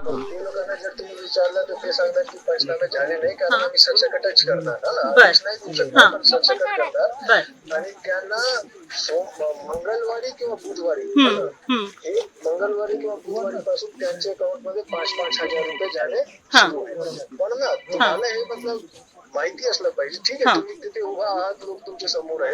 ते लोकांना जर तुम्ही विचारलं तर ते सांगतात की पंचनामे झाले नाही कारण आम्ही सरसकटच करणार ना, आदेश नाही देऊ शकणार पण सरसकट करणार आणि त्यांना मंगळवारी किंवा बुधवारी हे मंगळवारी किंवा बुधवारी पासून त्यांच्या अकाउंट मध्ये 5,000 रुपये झाले सुरू होईल. पण ना तुम्हाला हे मतलब माहिती असलं पाहिजे. ठीक आहे तुम्ही तिथे उभा आहात लोक तुमच्या समोर आहे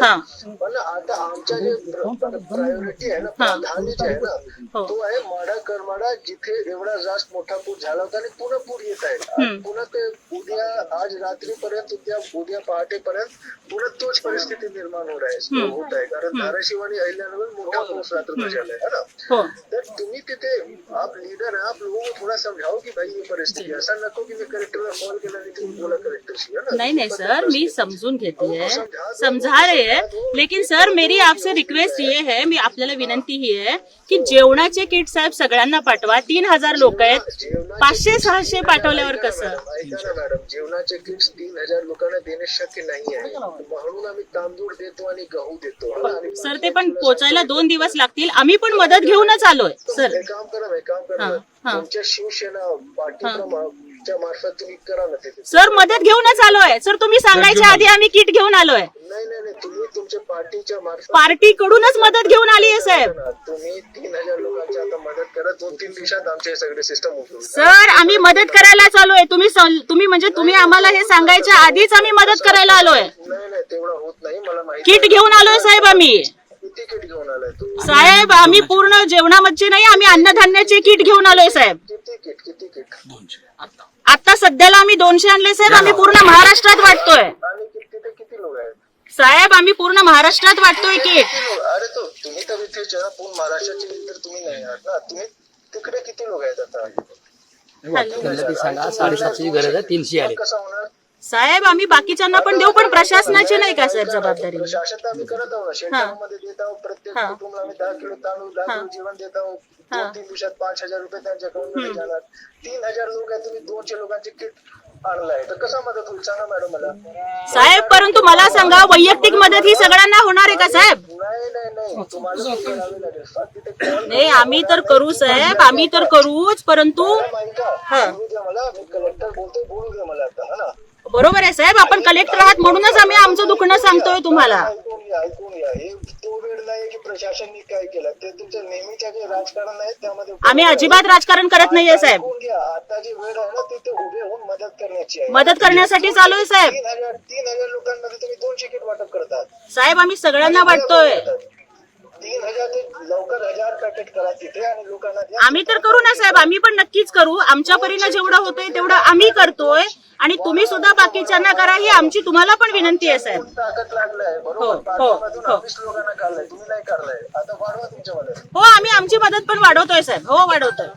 पण आता आमच्या जे प्रायोरिटी आहे ना प्राधान्य जे आहे ना तो आहे माडा करमाडा जिथे एवढा जास्त मोठा पूर झाला होता आणि पुन्हा पूर येत आहे. पुन्हा ते उद्या आज रात्रीपर्यंत उद्या पहाटेपर्यंत पुन्हा तोच परिस्थिती निर्माण होत आहे कारण धाराशिव आणि अहिल्यानगर मोठा पाऊस रात्र झालाय है ना. तर तुम्ही तिथे आप लीडर है आप लोगों को थोड़ा समझाओ की भाई ये परिस्थिती ऐसा नको की मी कलेक्टरला कॉल केला आणि तुम्ही बोला कलेक्टरशी है ना. नहीं नहीं सर मी समझून घेती है समझा रहे हैं लेकिन सर मेरी आपसे रिक्वेस्ट ये है मी आपल्याला विनंती ही आहे की जेवणाचे किट साहेब सगळ्यांना पाठवा. 3,000 लोक आहेत 500-600 पाठवल्यावर कसं. ऐका ना मॅडम जेवणाचे किट्स 3,000 लोकांना देणे शक्य नाही आहे म्हणून आम्ही तांदूळ देतो आणि गहू देतो. सर ते पण पोचायला 2 दिवस लागतील. आम्ही पण मदत घेऊनच आलोय सर. हे काम करा तुमच्या शिवसेना पार्टीच्या मार्फत तुम्ही करा ना ते. सर मदत घेऊनच आलोय सर. तुम्ही सांगायच्या आधी आम्ही किट घेऊन आलोय. नाही तुम्ही तुमच्या पार्टीच्या मार्फत पार्टी कडूनच मदत घेऊन आली आहे साहेब. तुम्ही 3,000 लोकांची आता मदत करा 2-3 दिवसात आमचे सगळे सिस्टम उठवून. सर आम्ही मदत करायला आलोय. तुम्ही म्हणजे तुम्ही आम्हाला हे सांगायच्या आधीच आम्ही मदत करायला आलोय. नाही तेवढं होत नाही मला माहिती. किट घेऊन आलोय साहेब आम्ही. किती किट घेऊन आलाय तुम्ही साहेब आम्ही पूर्ण जेवणामध्ये नाही आम्ही अन्नधान्याचे किट घेऊन आलोय साहेब. किती किट आता सध्याला आम्ही 200 आणले साहेब. आम्ही पूर्ण महाराष्ट्रात वाटतोय आणि तिथे किती लोक आहेत साहेब. आम्ही पूर्ण महाराष्ट्रात वाटतोय किट. अरे तो तुम्ही तर इथे पूर्ण महाराष्ट्राचे तर तुम्ही नाही आहात ना. तुम्ही तिकडे किती लोक आहेत आता सांगा 750ची गरज आहे 300 आले. कसं होणार साहेब आम्ही बाकीच्यांना पण देऊ पण प्रशासनाची नाही का साहेब जबाबदारी. प्रशासन तर आम्ही करत आहोत शेतामध्ये देत आहोत प्रत्येक कुटुंबाला आम्ही 10 किलो तांदूळ 10 किलो जेवण देत आहोत. 2-3 दिवसात 5,000 रुपये त्यांच्या अकाउंट मध्ये जाणार. 3,000 लोक आहेत तुम्ही 200 लोकांचे किट आणलाय तर कसा मदत होईल सांगा मॅडम मला. साहेब परंतु मला सांगा वैयक्तिक मदत ही सगळ्यांना होणार आहे का साहेब. नाही तुम्हाला करावे लागेल. नाही आम्ही तर करू साहेब आम्ही तर करूच परंतु बोलू द्या मला मी कलेक्टर बोलतोय बोलू द्या मला आता है ना. बरोबर आहे साहेब आपण कलेक्टर आहात म्हणूनच आम्ही आमचं दुखणं सांगतोय तुम्हाला. ऐकून घ्या हे तो वेळ नाही की प्रशासनाने काय केलं ते तुमचं नेहमीच्या जे राजकारण आहे त्यामध्ये आम्ही अजिबात राजकारण करत नाहीये साहेब. ऐकून घ्या आता जी वेळ आहे ना तिथे उभे होऊन मदत करण्याची आहे. मदत करण्यासाठी चालू आहे साहेब. 3,000 लोकांमध्ये तुम्ही 200 किट वाटप करतात साहेब आम्ही सगळ्यांना वाटतोय. 3,000 ते लवकर 1,000 पॅकेट करा तिथे आणि लोकांना द्या. आम्ही तर करू ना साहेब आम्ही पण नक्कीच करू. आमच्या परीनं जेवढं होतंय तेवढं आम्ही करतोय आणि तुम्ही सुद्धा बाकीच्यांना करा ही आमची तुम्हाला पण विनंती आहे साहेब. ताकद लागलाय बरोबर 20 लोकांना काढलाय तुम्ही नाही काढलाय आता वाढवा तुमच्या मदत. हो आम्ही आमची मदत पण वाढवतोय साहेब. हो वाढवतोय.